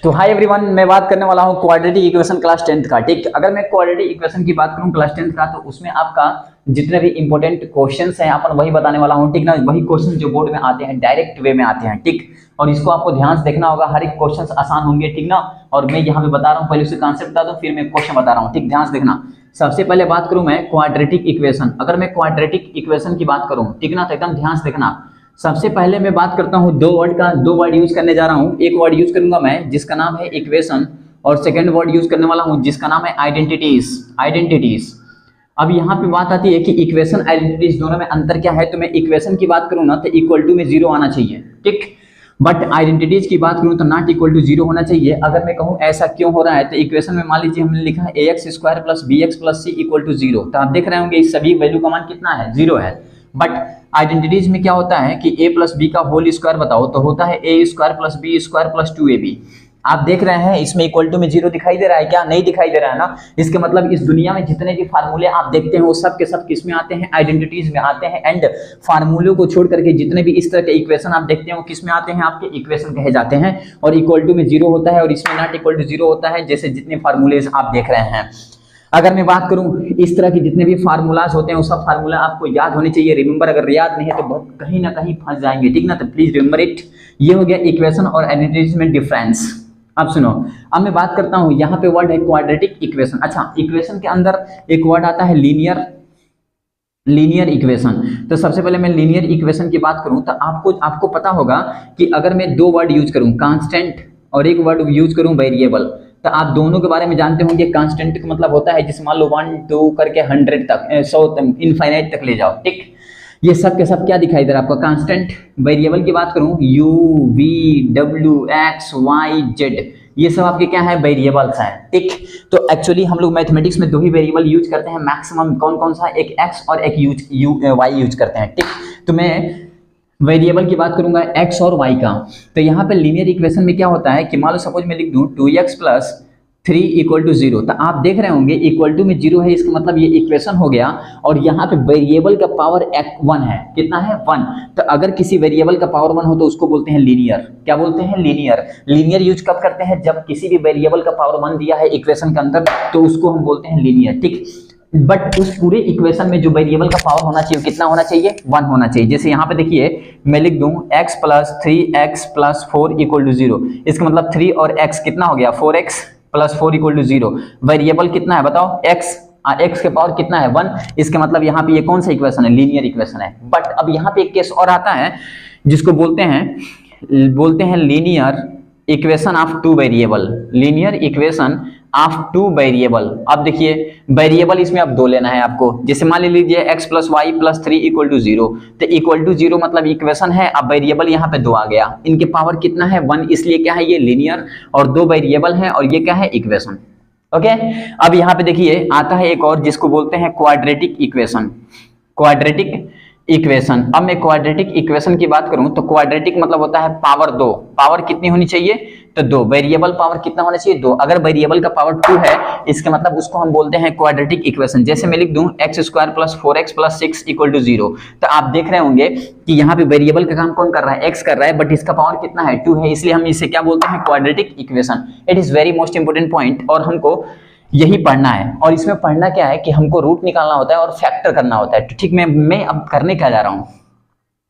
तो hi everyone, मैं बात करने वाला हूँ क्वाड्रेटिक इक्वेशन क्लास 10th का। ठीक, अगर मैं क्वाड्रेटिक इक्वेशन की बात करूँ क्लास 10th का, तो उसमें आपका जितने भी इंपॉर्टेंट क्वेश्चंस हैं अपन वही बताने वाला हूँ। ठीक ना, वही क्वेश्चन जो बोर्ड में आते हैं, डायरेक्ट वे में आते हैं। ठीक, और इसको आपको ध्यान से देखना होगा, हर एक क्वेश्चन आसान होंगे। ठीक ना, और मैं यहाँ पे बता रहा हूँ, पहले उसके कॉन्सेप्ट बता दूँ फिर मैं क्वेश्चन बता रहा हूँ। ठीक, ध्यान से देखना। सबसे पहले बात करूँ मैं क्वाड्रेटिक इक्वेशन। अगर मैं क्वाड्रेटिक इक्वेशन की बात करूँ, ठीक ना, तो एकदम ध्यान से देखना। सबसे पहले मैं बात करता हूं दो वर्ड यूज करने जा रहा हूं। एक वर्ड यूज करूंगा मैं जिसका नाम है इक्वेशन, और सेकंड वर्ड यूज करने वाला हूं जिसका नाम है आइडेंटिटीज। अब यहाँ पे बात आती है कि इक्वेशन आइडेंटिटीज दोनों में अंतर क्या है। तो मैं इक्वेशन की बात करूँ ना तो इक्वल टू में 0 आना चाहिए। ठीक, बट आइडेंटिटीज की बात करूँ तो नॉट इक्वल टू 0 होना चाहिए। अगर मैं कहूँ ऐसा क्यों हो रहा है, तो इक्वेशन में मान लीजिए हमने लिखा है ax² + bx + c = 0, तो आप देख रहे होंगे इस सभी वैल्यू का मान कितना है, 0 है। बट आइडेंटिटीज में क्या होता है कि a + b का होल स्क्वायर बताओ, तो होता है a² + b² + 2ab। आप देख रहे हैं इसमें इक्वल टू में 0 दिखाई दे रहा है क्या? नहीं दिखाई दे रहा है ना। इसके मतलब इस दुनिया में जितने भी फार्मूले आप देखते हैं वो सब के सब किस में आते हैं, आइडेंटिटीज में आते हैं। एंड फार्मूलों को छोड़ करके जितने भी इस तरह के इक्वेशन आप देखते हैं वो किस में आते हैं, आपके इक्वेशन कहे जाते हैं। और इक्वल टू में 0 होता है और इसमें नॉट इक्वल टू 0 होता है, जैसे जितने फार्मूले आप देख रहे हैं। अगर मैं बात करूं इस तरह की जितने भी फार्मूलाज होते हैं वो सब फार्मूला आपको याद होने चाहिए। रिमेंबर, अगर याद नहीं है तो बहुत कहीं ना कहीं फंस जाएंगे। ठीक ना, तो प्लीज रिमेंबर इट। ये हो गया इक्वेशन और आइडेंटिटीज में डिफरेंस। अब सुनो, अब मैं बात करता हूं, यहाँ पे वर्ड है क्वाड्रेटिक इक्वेशन। अच्छा, इक्वेशन के अंदर एक वर्ड आता है लीनियर इक्वेशन। तो सबसे पहले मैं लीनियर इक्वेशन की बात करूं तो आपको पता होगा कि अगर मैं दो वर्ड यूज करूं, कांस्टेंट, और एक वर्ड यूज करूं वेरिएबल, तो आप दोनों के बारे में जानते होंगे। कांस्टेंट का मतलब होता है जिसे मान लो 1 2 करके 100 तक, 100 तक, इनफाइनाइट तक ले जाओ। ठीक, ये सब के सब क्या दिखाई दे रहा है आपका, कांस्टेंट। वेरिएबल की बात करूं, u v w x y z, ये सब आपके क्या है, वेरिएबल्स हैं। ठीक, तो एक्चुअली हम लोग मैथमेटिक्स में दो ही वेरिएबल यूज करते हैं मैक्सिमम। कौन कौन सा? एक x और एक y यूज करते हैं। ठीक, तो मैं वेरिएबल की बात करूंगा x और y का। तो यहाँ पे लीनियर इक्वेशन में क्या होता है कि मान लो सपोज मैं लिख दूं 2x + 3 = 0, तो आप देख रहे होंगे इक्वल टू में 0 है, इसका मतलब ये इक्वेशन हो गया। और यहाँ पे वेरिएबल का पावर 1 है, कितना है, 1। तो अगर किसी वेरिएबल का पावर 1 हो तो उसको बोलते हैं लीनियर। क्या बोलते हैं? लीनियर। लीनियर यूज कब करते हैं? जब किसी भी वेरिएबल का पावर 1 दिया है इक्वेशन के अंदर, तो उसको हम बोलते हैं लीनियर। ठीक, बट उस पूरे इक्वेशन में जो वेरिएबल का पावर होना चाहिए कितना होना चाहिए, 1 होना चाहिए। जैसे यहाँ पे देखिए मैं लिख दूं x + 3x + 4 = 0, इसका मतलब 3 और x कितना हो गया, 4x + 4 = 0। वेरिएबल कितना है बताओ, x के पावर कितना है, 1। इसका मतलब यहाँ पे ये कौन सा इक्वेशन है, लीनियर इक्वेशन है। बट अब यहाँ पे एक केस और आता है जिसको बोलते हैं linear equation of 2 variable. Linear equation of 2 variable. अब देखिए वेरिएबल इसमें अब 2 लेना है आपको। जैसे मान लीजिए x + y + 3 = 0, तो इक्वल टू 0 मतलब इक्वेशन है। अब वेरिएबल यहाँ पे 2 आ गया, इनके पावर कितना है, 1, इसलिए क्या है, ये लीनियर। और 2 वेरिएबल है और ये क्या है, इक्वेशन। ओके, अब यहाँ पे देखिए आता है एक और जिसको बोलते हैं क्वाड्रेटिक इक्वेशन। अब मैं क्वाड्रेटिक इक्वेशन की बात करूं तो क्वाड्रेटिक मतलब होता है पावर 2। पावर कितनी होनी चाहिए, तो 2। वेरिएबल पावर कितना होना चाहिए, 2। अगर वेरिएबल का पावर 2 है इसका मतलब उसको हम बोलते हैं क्वाड्रेटिक इक्वेशन। जैसे मैं लिख दूं x² + 4x + 6 = 0, तो आप देख रहे होंगे कि यहाँ पे वेरिएबल का काम कौन कर रहा है, x कर रहा है, बट इसका पावर कितना है, 2 है, इसलिए हम इसे क्या बोलते हैं, quadratic equation. It is very most important point, और हमको यही पढ़ना है। और इसमें पढ़ना क्या है कि हमको रूट निकालना होता है और फैक्टर करना होता है। तो ठीक, मैं अब करने क्या जा रहा हूँ,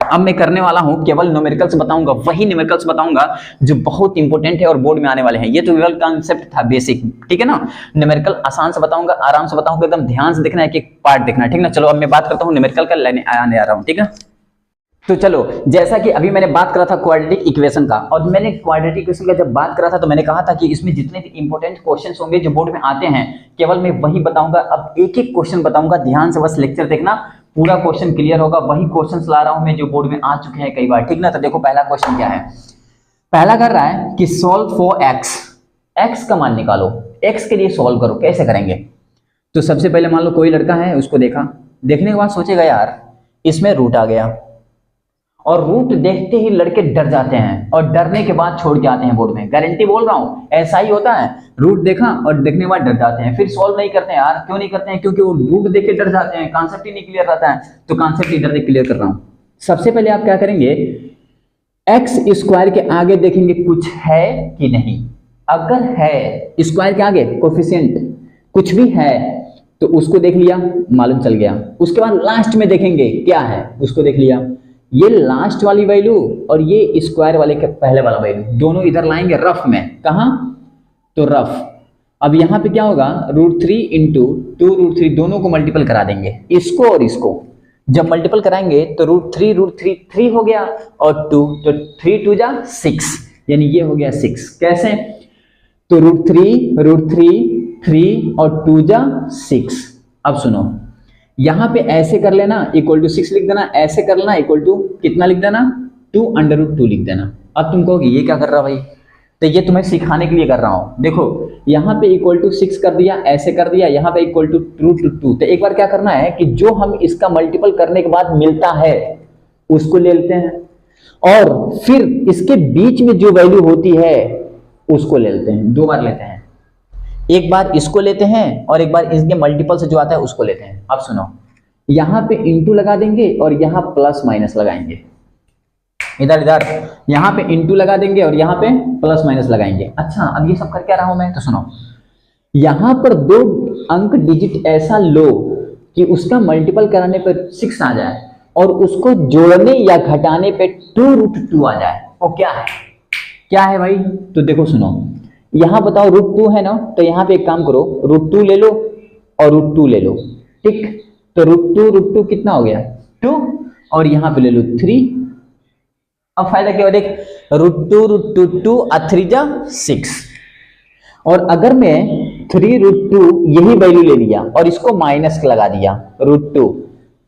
अब मैं करने वाला हूं केवल न्यूमेरिकल्स बताऊंगा, वही न्यूमेरिकल्स बताऊंगा जो बहुत इंपॉर्टेंट है और बोर्ड में आने वाले हैं। ये तो केवल कॉन्सेप्ट था, बेसिक। ठीक है ना, न्यूमेरिकल आसान से बताऊंगा, आराम से बताऊंगा, एकदम ध्यान से देखना है, एक पार्ट देखना है। ठीक ना, चलो अब मैं बात करता हूँ न्यूमेरिकल का, आने आ रहा हूँ। ठीक है, तो चलो, जैसा कि अभी मैंने बात करा था क्वाड्रेटिक इक्वेशन का, और मैंने क्वाड्रेटिक इक्वेशन का जब बात करा था तो मैंने कहा था कि इसमें जितने भी इंपॉर्टेंट क्वेश्चंस होंगे जो बोर्ड में आते हैं केवल मैं वही बताऊंगा। अब एक एक क्वेश्चन बताऊंगा, ध्यान से बस लेक्चर देखना, पूरा क्वेश्चन क्लियर होगा। वही क्वेश्चंस ला रहा हूं मैं जो बोर्ड में आ चुके हैं कई बार। ठीक ना, तो देखो पहला क्वेश्चन क्या है। पहला कर रहा है कि सॉल्व फॉर x का मान निकालो, x के लिए सॉल्व करो। कैसे करेंगे, तो सबसे पहले मान लो कोई लड़का है, उसको देखने के बाद सोचेगा यार इसमें रूट आ गया, और रूट देखते ही लड़के डर जाते हैं और डरने के बाद छोड़ के आते हैं बोर्ड में। गारंटी बोल रहा हूं, ऐसा ही होता है। रूट देखा और देखने के बाद डर जाते हैं, फिर सॉल्व नहीं करते हैं। यार क्यों नहीं करते हैं, क्योंकि वो रूट देख के डर जाते हैं, कॉन्सेप्ट ही नहीं क्लियर रहता है। तो कॉन्सेप्ट इधर क्लियर कर रहा हूं। सबसे पहले आप क्या करेंगे, x² के आगे देखेंगे कुछ है कि नहीं। अगर है स्क्वायर के आगे कोफिशिएंट कुछ भी है तो उसको देख लिया, मालूम चल गया। उसके बाद लास्ट में देखेंगे क्या है, उसको देख लिया। ये लास्ट वाली वैल्यू और ये स्क्वायर वाले के पहले वाला वैल्यू दोनों इधर लाएंगे रफ में। कहाँ? तो रफ। अब यहाँ पे क्या होगा, √3 इंटू 2√3 दोनों को मल्टीपल करा देंगे, इसको और इसको। जब मल्टीपल कराएंगे तो √3 3 हो गया और 2, तो 3 2 जा 6, यानी ये हो गया 6। कैसे? तो √3 3 और 2 जा 6। अब सुनो, यहां पे ऐसे कर लेना इक्वल टू 6 लिख देना, ऐसे कर लेना इक्वल टू कितना लिख देना, 2√2 लिख देना। अब तुम कहोगे ये क्या कर रहा भाई, तो ये तुम्हें सिखाने के लिए कर रहा हूं। देखो यहाँ पे इक्वल टू 6 कर दिया, ऐसे कर दिया, यहाँ पे इक्वल टू √2। तो एक बार क्या करना है कि जो हम इसका मल्टीपल करने के बाद मिलता है उसको ले लेते हैं, और फिर इसके बीच में जो वैल्यू होती है उसको ले लेते हैं। 2 बार लेते हैं, एक बार इसको लेते हैं और एक बार इसके मल्टीपल से जो आता है उसको लेते हैं। अब सुनो, यहां पे इंटू लगा देंगे और यहां प्लस माइनस लगाएंगे, इधर यहां पे इंटू लगा देंगे और यहां पे प्लस माइनस लगाएंगे। अच्छा, अब ये सब कर क्या रहा हूं मैं, तो सुनो, यहां पर 2 अंक डिजिट ऐसा लो कि उसका मल्टीपल कराने पर 6 आ जाए और उसको जोड़ने या घटाने पे 2√2 आ जाए। और क्या है भाई, तो देखो सुनो, यहां बताओ √2 है ना, तो यहां पे एक काम करो, √2 ले लो और √2 ले लो, ठीक। तो √2 कितना हो गया 2, और यहां पे ले लो 3। अब फायदा क्या हो, देख √2 और 3 जा 6, और अगर मैं 3√2 यही वैल्यू ले लिया और इसको माइनस लगा दिया √2,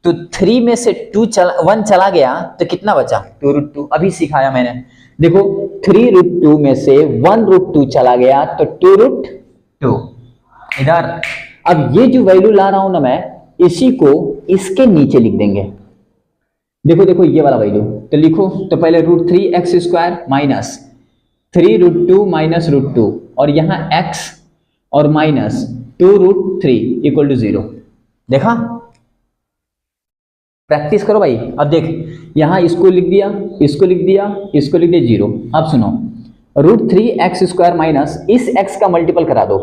तो 3 में से 1 चला गया तो कितना बचा 2√2। अभी सिखाया मैंने, देखो 3√2 में से 1√2 चला गया तो 2√2 इधर। अब ये जो वैल्यू ला रहा हूं ना मैं, इसी को इसके नीचे लिख देंगे। देखो ये वाला वैल्यू, तो लिखो, तो पहले √3x² माइनस 3√2 माइनस √2, और यहां x और माइनस 2√3 इक्वल टू 0। देखा, प्रैक्टिस करो भाई। अब देख, यहां इसको लिख दिया, इसको लिख दिया, इसको लिख दिया 0। अब सुनो, √3x² माइनस इस x का मल्टीपल करा दो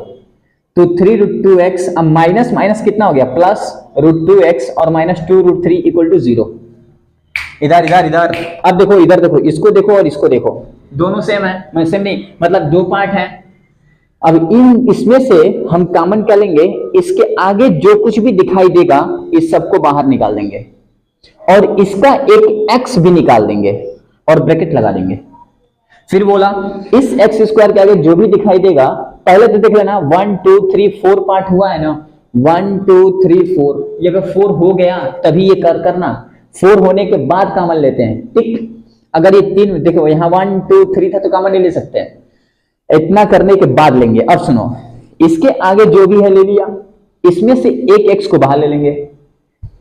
तो 3√2x, अब माइनस माइनस कितना हो गया प्लस √2x और माइनस 2√3 इक्वल टू 0। इधर अब देखो, इधर देखो, इसको देखो और इसको देखो, दोनों सेम है, मैं सेम नहीं मतलब 2 पार्ट है। अब इसमें से हम कॉमन क्या लेंगे, इसके आगे जो कुछ भी दिखाई देगा इस सबको बाहर निकाल देंगे और इसका एक x भी निकाल देंगे और ब्रैकेट लगा देंगे। फिर बोला इस x² के आगे जो भी दिखाई देगा, पहले तो देख लेना 1 2 3 4 पार्ट हुआ है ना, 1 2 3 4, ये अगर 4 हो गया तभी ये करना, 4 होने के बाद कॉमन लेते हैं, ठीक। अगर ये 3 देखो, यहाँ 1 2 3 था तो कॉमन नहीं ले सकते हैं, इतना करने के बाद लेंगे। अब सुनो, इसके आगे जो भी है ले लिया, इसमें से एक x को बाहर ले लेंगे।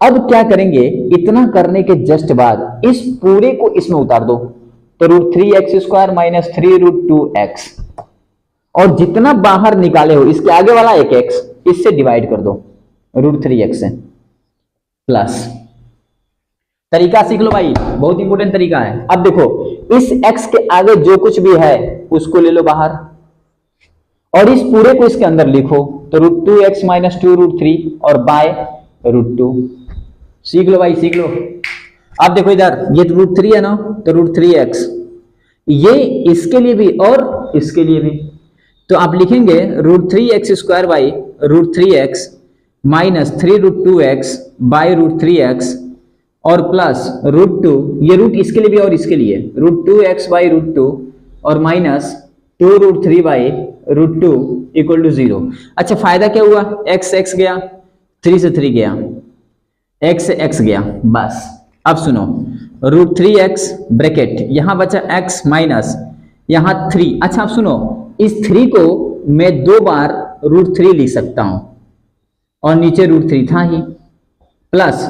अब क्या करेंगे, इतना करने के जस्ट बाद इस पूरे को इसमें उतार दो, तो √3x² माइनस 3√2x, और जितना बाहर निकाले हो इसके आगे वाला एक x इससे डिवाइड कर दो √3x से, प्लस। तरीका सीख लो भाई, बहुत इंपॉर्टेंट तरीका है। अब देखो, इस x के आगे जो कुछ भी है उसको ले लो बाहर और इस पूरे को इसके अंदर लिखो, तो √2x माइनस 2√3 और बाय √2। सीख लो भाई, सीख लो। अब देखो इधर ये √3 है ना, तो √3x, ये इसके लिए भी और इसके लिए भी, तो आप लिखेंगे √3x² by √3x minus 3√2x by √3x और प्लस √2, ये रूट इसके लिए भी और इसके लिए, √2x बाई √2 और माइनस 2√3 बाई √2 इक्वल टू 0। अच्छा, फायदा क्या हुआ, x गया, 3 से 3 गया, x से x गया, बस। अब सुनो, √3x ब्रैकेट, यहां बचा x माइनस यहां 3। अच्छा अब सुनो, इस 3 को मैं 2 बार √3 लिख सकता हूं और नीचे √3 था ही, प्लस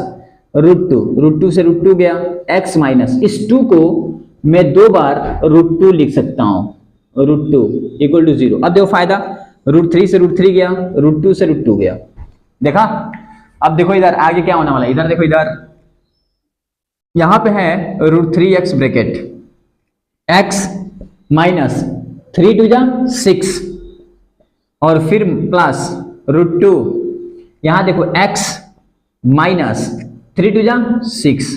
√2 से √2 गया, x माइनस इस 2 को मैं 2 बार √2 लिख सकता हूं, √2 इक्वल टू 0। अब देखो फायदा, √3 से √3 गया, √2 से √2 गया, देखा। अब देखो इधर आगे क्या होने वाला है, इधर देखो, इधर यहां पे है √3x bracket, x minus 3 to जा 6 और फिर प्लस √2, यहां देखो x माइनस 3 टू जा 6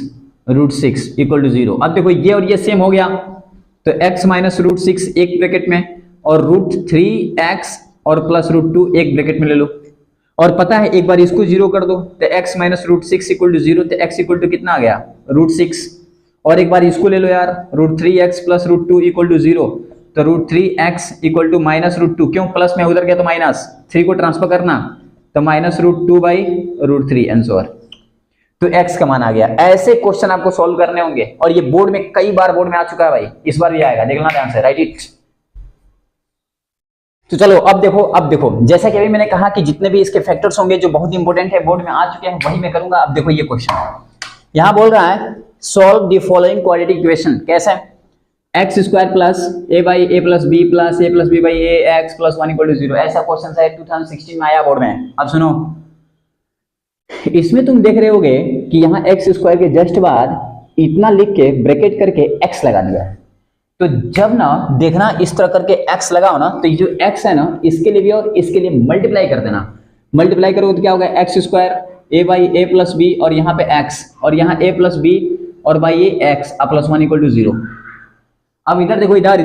√6 इक्वल टू 0। अब देखो ये और ये सेम हो गया, तो x माइनस √6 एक ब्रैकेट में और √3x और प्लस √2 एक ब्रैकेट में ले लो। और पता है एक बार इसको 0 कर दो तो x माइनस √6 इक्वल टू 0, तो x इक्वल टू कितना आ गया √6। और एक बार इसको ले लो यार, √3x प्लस √2 इक्वल टू 0, तो √3x इक्वल टू माइनस √2, क्यों प्लस में उधर गया तो माइनस, 3 को ट्रांसफर करना तो माइनस √2 बाई √3 आंसर। तो x का मान आ गया। ऐसे क्वेश्चन आपको सॉल्व करने होंगे और ये बोर्ड में कई बार बोर्ड में आ चुका है भाई, इस बार भी आएगा, देखना ध्यान से, राइट इट। तो चलो अब देखो जैसा कि अभी मैंने कहा कि जितने भी इसके फैक्टर्स होंगे जो बहुत इंपॉर्टेंट है बोर्ड में आ चुके हैं वही मैं करूंगा। अब देखो ये क्वेश्चन यहां बोल रहा है solve the following quadratic equation, कैसे X square plus A by A plus B plus A plus B by A x plus 1 equal to 0। ऐसा क्वेश्चन है 2016 में आया बोर्ड में। अब सुनो, इसमें तुम देख रहे होगे कि यहाँ एक्स स्क्वायर के जस्ट बाद इतना लिख के ब्रैकेट करके एक्स लगा दिया है। तो जब ना देखना इस तरह करके एक्स लगाओ ना, तो ये जो एक्स है ना इसके लिए भी और इसके लिए मल्टीप्लाई कर देना। मल्टीप्लाई करोगे तो क्या होगा, x square a by A plus B और यहाँ पे एक्स और यहाँ ए प्लस बी और by A x plus 1 equal to 0। अब इधर देखो, इधर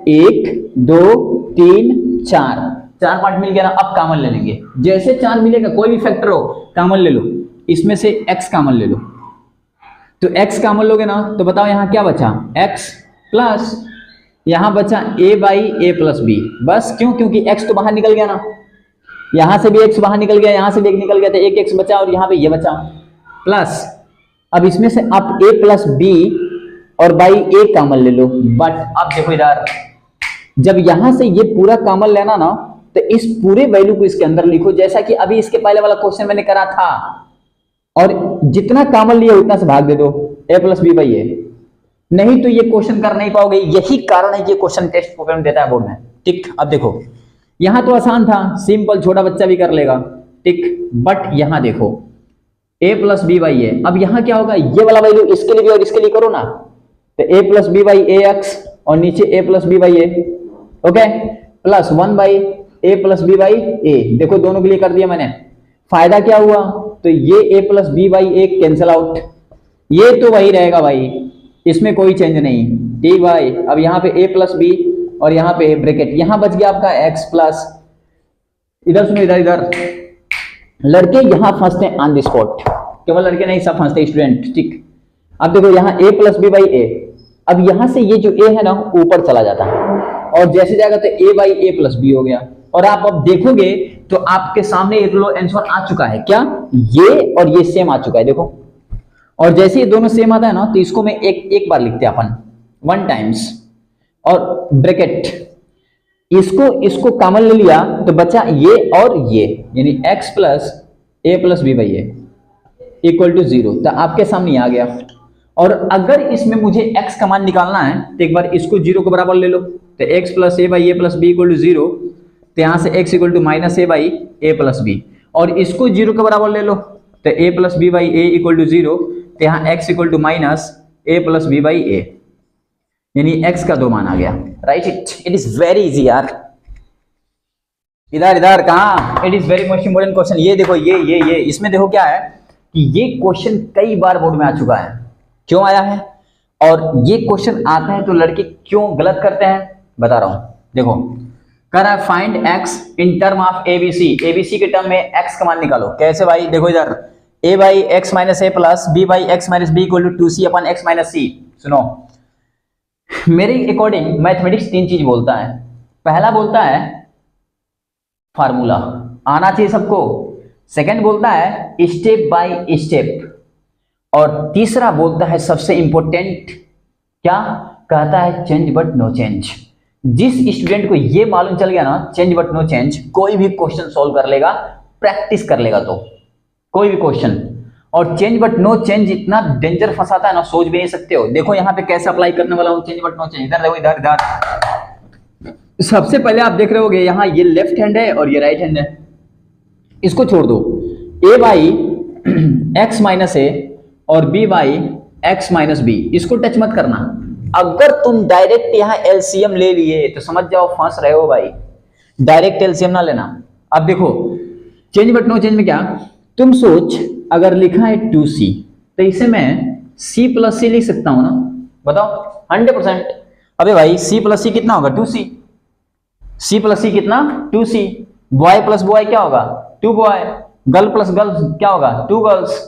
1 2 3 4 पार्ट मिल गया ना। अब कॉमन ले लेंगे, जैसे 4 मिलेगा कोई भी फैक्टर हो कॉमन ले लो, इसमें से x कॉमन ले लो। तो x कॉमन लोगे ना तो बताओ यहाँ क्या बचा, x प्लस यहाँ बचा a by A plus b. बस क्यों, क्योंकि x तो बाहर निकल गया ना, यहां से भी x बाहर निकल गया, यहां से भी एक निकल गया, तो एक x बचा और यहाँ पे ये बचा प्लस। अब इसमें से आप a प्लस बी और बाई ए कॉमन ले लो। बट अब देखो इधर, जब यहां से ये पूरा कॉमन लेना ना तो इस पूरे वैल्यू को इसके अंदर लिखो, जैसा कि अभी इसके पहले वाला क्वेश्चन मैंने करा था, और जितना कॉमन लिया उतना से भाग दे दो a प्लस बी बाई ए। नहीं तो ये क्वेश्चन कर नहीं पाओगे, यही कारण है ये क्वेश्चन टेस्ट प्रॉब्लम देता है बोर्ड में। ठीक, अब देखो यहां तो आसान था, सिंपल, छोटा बच्चा भी कर लेगा। ठीक, बट यहां देखो a प्लस बी बाई ए। अब यहां क्या होगा, ये वाला वैल्यू इसके लिए भी और इसके लिए करो ना, तो a plus B by A X और नीचे a plus B by A, okay, plus 1 by A plus B by A. देखो दोनों के लिए कर दिया मैंने। फायदा क्या हुआ, तो ये a plus B by a cancel out, ये तो वही रहेगा भाई, इसमें कोई चेंज नहीं। ठीक भाई, अब यहाँ पे a प्लस बी और यहाँ पे ब्रैकेट, यहाँ बच गया आपका x प्लस, इधर सुनो, इधर लड़के यहाँ फंसते हैं ऑन द स्पॉट, केवल लड़के नहीं सब फंसते स्टूडेंट। ठीक, अब देखो यहाँ a प्लस बी बाई ए, अब यहां से ये जो a है ना ऊपर चला जाता है और जैसे जाएगा तो a by A plus b हो गया। और आप अब देखोगे तो आपके सामने ये लो आंसर आ चुका है, क्या ये और ये सेम आ चुका है, देखो। और जैसे ये दोनों सेम आता है ना तो इसको मैं एक बार लिखते हैं अपन 1 टाइम्स और ब्रैकेट, इसको कॉमन ले लिया तो बचा ये और ये, यानी x plus A plus B by A equal to 0। तो आपके सामने आ गया। और अगर इसमें मुझे x का मान निकालना है तो एक बार इसको 0 के बराबर ले लो, तो x plus A by A plus B equal to 0, तो यहाँ से x equal to minus A by A plus B, और इसको 0 के बराबर ले लो, तो a plus B by A equal to 0, तो यहाँ x equal to minus A plus B by A, यानी x का 2 मान आ गया। Right it is very easy यार। इधर कहा, it is very most important question. ये देखो ये इसमें देखो क्या है कि ये क्वेश्चन कई बार बोर्ड में आ चुका है। क्यों आया है और ये क्वेश्चन आता है तो लड़के क्यों गलत करते हैं बता रहा हूं। देखो कर रहा है find x in term of ABC, ABC के टर्म में x का मान निकालो। कैसे भाई, देखो इधर a by x minus A plus B by x minus B equal to 2c अपन एक्स माइनस सी। सुनो, मेरे अकॉर्डिंग मैथमेटिक्स 3 चीज बोलता है। पहला बोलता है फार्मूला आना चाहिए सबको, सेकंड बोलता है स्टेप बाय स्टेप, और तीसरा बोलता है सबसे इंपॉर्टेंट, क्या कहता है, चेंज बट नो चेंज। जिस स्टूडेंट को ये मालूम चल गया ना चेंज बट नो चेंज, कोई भी क्वेश्चन सॉल्व कर लेगा, प्रैक्टिस कर लेगा तो कोई भी क्वेश्चन। और चेंज बट नो चेंज इतना डेंजर फंसाता है ना, सोच भी नहीं सकते हो। देखो यहाँ पे कैसे अप्लाई करने वाला हूँ चेंज बट नो चेंज। इधर देखो, इधर सबसे पहले आप देख रहे होगे यहाँ ये लेफ्ट हैंड है और ये राइट हैंड है, इसको छोड़ दो। a by x minus a और b by x minus b, इसको टच मत करना। अगर तुम डायरेक्ट यहाँ एलसीएम ले लिए तो समझ जाओ फंस रहे हो भाई, डायरेक्ट एलसीएम ना लेना। अब देखो चेंज बट नो चेंज में क्या, तुम सोच अगर लिखा है 2c तो इसे मैं c प्लस सी लिख सकता हूं ना, बताओ 100%। अबे भाई c प्लस सी कितना होगा 2c, c प्लस सी कितना 2c, बॉय प्लस बॉय क्या होगा 2 बॉय, गर्ल प्लस गर्ल क्या होगा 2 गर्ल्स,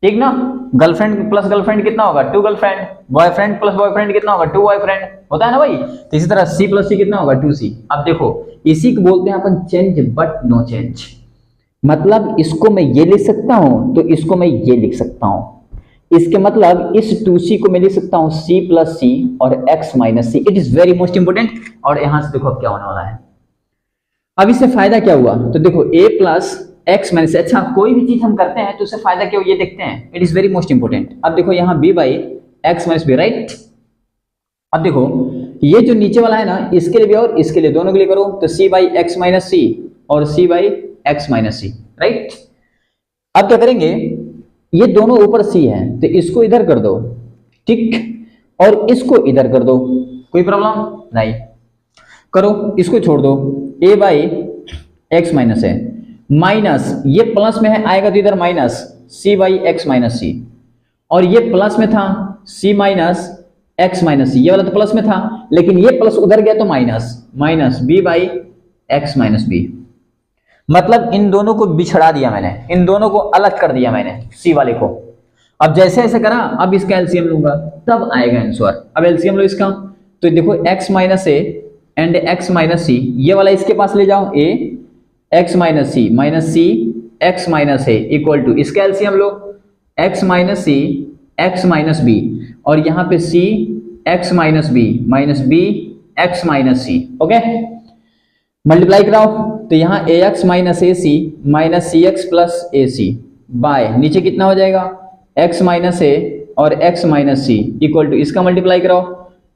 ठीक ना। गर्लफ्रेंड प्लस गर्लफ्रेंड कितना होगा 2 गर्लफ्रेंड, बॉयफ्रेंड प्लस बॉयफ्रेंड कितना होगा 2 बॉयफ्रेंड, होता है ना भाई। तो इसी तरह c प्लस सी कितना होगा 2c। अब देखो इसी को बोलते हैं अपन चेंज बट नो चेंज, मतलब इसको मैं ये लिख सकता हूं तो इसको मैं ये लिख सकता हूं, इसके मतलब इस 2c को मैं लिख सकता हूं c प्लस सी और x minus c. It is very most important. और यहां से देखो अब क्या होने वाला है, अब इससे फायदा क्या हुआ, तो देखो a प्लस एक्स माइनस, अच्छा कोई भी चीज हम करते हैं तो उससे फायदा क्या हो ये देखते हैं, it is very most important. अब देखो यहाँ b by x minus b, right. अब देखो ये जो नीचे वाला है ना, इसके लिए भी और इसके लिए, दोनों के लिए करो तो c बाई एक्स माइनस सी और c by x minus c, right. अब क्या करेंगे, ये दोनों ऊपर c है तो इसको इधर कर दो, ठीक, और इसको इधर कर दो, कोई प्रॉब्लम नहीं, करो इसको छोड़ दो, a बाई एक्स माइनस है, माइनस ये प्लस में है आएगा तो इधर minus c by x minus सी, और ये प्लस में था c minus X minus C, ये वाला तो प्लस में था लेकिन ये प्लस उधर गया तो minus, minus b by x minus b. मतलब इन दोनों को बिछड़ा दिया मैंने, इन दोनों को अलग कर दिया मैंने c वाले को। अब जैसे ऐसे करा, अब इसका एलसीएम लूंगा तब आएगा आंसर। अब एलसीएम लो इसका, तो देखो x minus A and x minus C, ये वाला इसके पास ले जाओ a x minus C minus C x minus A equal to, इसका एलसीएम लो x minus C x minus B, और यहाँ पे c x minus B minus b x minus C, okay. Multiply कराओ तो यहाँ ax minus A C minus C x plus A C by नीचे कितना हो जाएगा x माइनस ए और x minus c equal to, इसका मल्टीप्लाई कराओ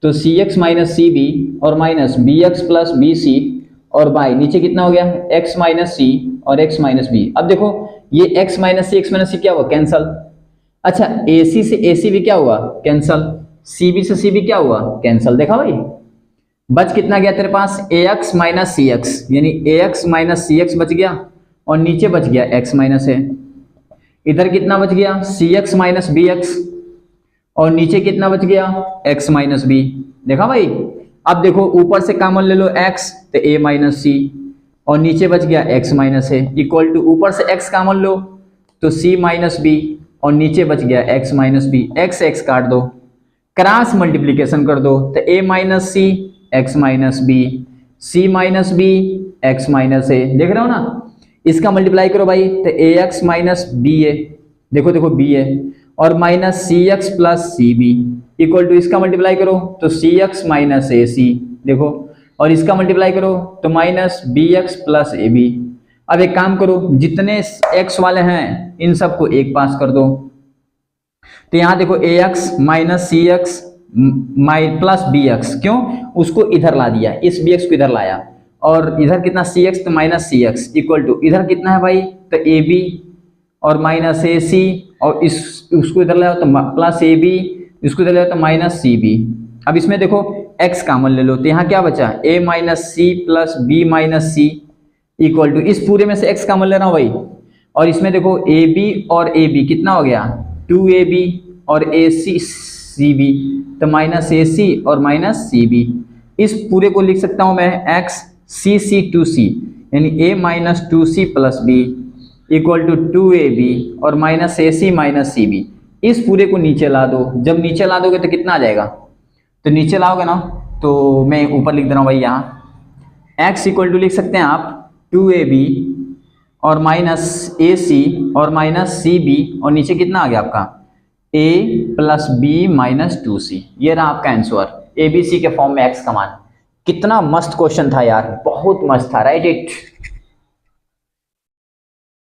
तो c x minus c b और minus B x plus b c और बाई नीचे कितना हो गया x माइनस सी और x माइनस बी। अब देखो ये x माइनस सी क्या हुआ कैंसल, अच्छा AC से AC भी क्या हुआ कैंसल, CB से CB क्या हुआ कैंसल, देखा भाई बच कितना गया तेरे पास AX माइनस सी एक्स, यानी AX माइनस सी एक्स बच गया और नीचे बच गया x माइनस ए, इधर कितना बच गया CX माइनस बी एक्स और नीचे कितना बच गया x माइनस बी, देखा भाई। अब देखो ऊपर से कॉमन ले लो x तो a माइनस सी और नीचे बच गया x minus A equal to, ऊपर से x कॉमन लो तो c माइनस बी और नीचे बच गया x minus b, x x काट दो, क्रॉस मल्टीप्लीकेशन कर दो तो a minus C x minus B c minus B X minus A, देख रहे हो ना। इसका मल्टीप्लाई करो भाई तो ax माइनस बी ए, देखो देखो b है, और minus C x plus c b equal to, इसका मल्टीप्लाई करो तो सी एक्स माइनस ए सी, देखो, और इसका मल्टीप्लाई करो तो minus B x plus a b. अब एक काम करो, जितने x वाले हैं इन सबको एक पास कर दो, तो यहाँ देखो ए एक्स माइनस सी एक्स प्लस बी एक्स, क्यों उसको इधर ला दिया, इस बी एक्स को इधर लाया, और इधर कितना सी एक्स तो minus C x equal to, इधर कितना है भाई तो ए बी और माइनस ए सी, और उसको इधर लाओ तो प्लस ए बी, इसको इधर लाओ तो माइनस सी बी। अब इसमें देखो x कॉमन ले लो तो यहाँ क्या बचा a minus c plus b minus c equal to, इस पूरे में से x कॉमन ले रहा हूँ भाई, और इसमें देखो ए बी और ए बी कितना हो गया 2ab और ए सी सी बी, तो माइनस ए सी और माइनस सी बी। इस पूरे को लिख सकता हूँ मैं x C C to c, यानी a minus two c plus B equal to 2ab और माइनस ए सी माइनस सी बी। इस पूरे को नीचे ला दो, जब नीचे ला दोगे तो कितना आ जाएगा, तो नीचे लाओगे ना तो मैं ऊपर लिख दे रहा हूँ भाई, यहाँ x इक्वल टू लिख सकते हैं आप 2ab और माइनस ए सी और माइनस सी बी, और नीचे कितना आ गया आपका a plus b minus 2c। ये रहा आपका आंसर ABC के फॉर्म में x का मान। कितना मस्त क्वेश्चन था यार, बहुत मस्त था, राइट इट।